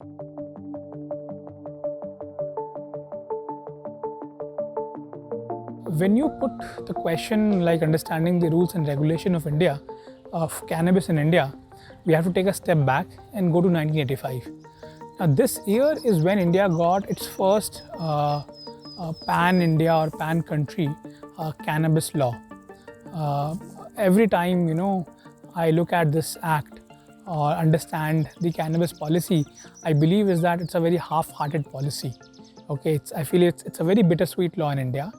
When you put the question like understanding the rules and regulation of India, of cannabis in India, we have to take a step back and go to 1985. Now, this year is when India got its first pan-India or pan-country cannabis law. Every time I look at this act or understand the cannabis policy, I believe is that it's a very half-hearted policy. Okay, I feel it's a very bittersweet law in India.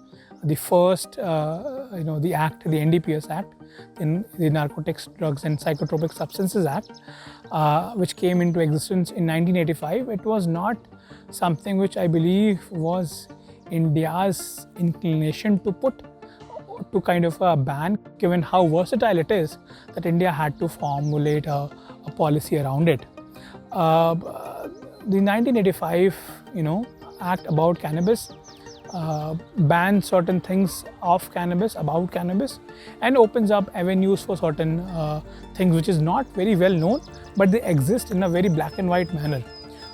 The first, the act, the NDPS Act, in the Narcotics, Drugs and Psychotropic Substances Act, which came into existence in 1985, it was not something which I believe was India's inclination to put to kind of a ban, given how versatile it is, that India had to formulate a policy around it. The 1985, Act about cannabis bans certain things of cannabis, about cannabis, and opens up avenues for certain things which is not very well known, but they exist in a very black and white manner.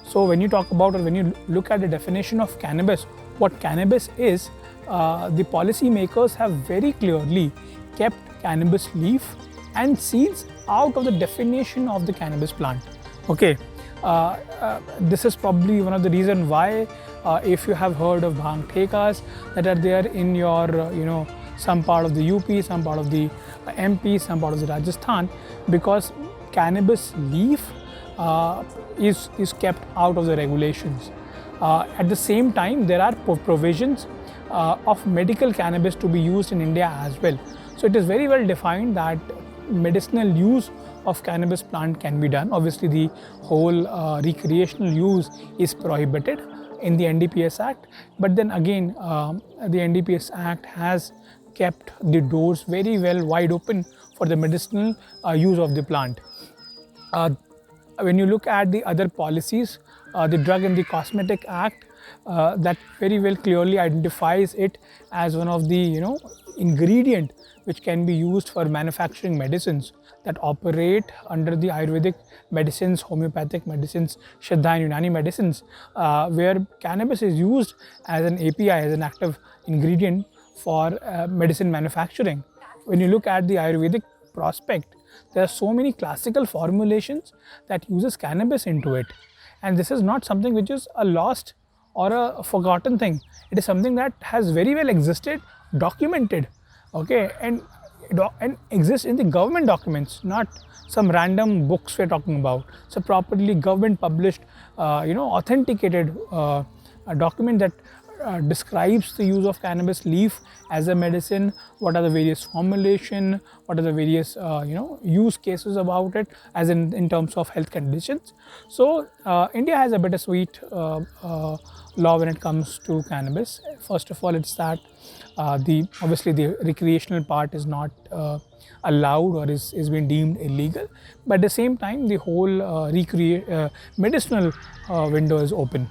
So when you talk about, or when you look at the definition of cannabis, what cannabis is, the policy makers have very clearly kept cannabis leaf and seeds out of the definition of the cannabis plant. Okay, this is probably one of the reasons why, if you have heard of bhang thekas that are there in your, some part of the UP, some part of the MP, some part of the Rajasthan, because cannabis leaf is kept out of the regulations. At the same time, there are provisions of medical cannabis to be used in India as well. So it is very well defined that medicinal use of cannabis plant can be done. Obviously, the whole recreational use is prohibited in the NDPS Act. But then again, the NDPS Act has kept the doors very well wide open for the medicinal use of the plant. When you look at the other policies, the Drug and the Cosmetic Act, that very well clearly identifies it as one of the ingredient which can be used for manufacturing medicines that operate under the Ayurvedic medicines, homeopathic medicines, Siddha and Unani medicines, where cannabis is used as an API, as an active ingredient for medicine manufacturing. When you look at the Ayurvedic prospect, there are so many classical formulations that uses cannabis into it. And this is not something which is a lost or a forgotten thing. It is something that has very well existed, documented, okay, and exists in the government documents, not some random books we're talking about. So properly government published, authenticated a document that describes the use of cannabis leaf as a medicine, what are the various formulation, what are the various use cases about it as in terms of health conditions. So India has a bittersweet law when it comes to cannabis. First of all, it's that obviously the recreational part is not allowed or is being deemed illegal, but at the same time the whole medicinal window is open.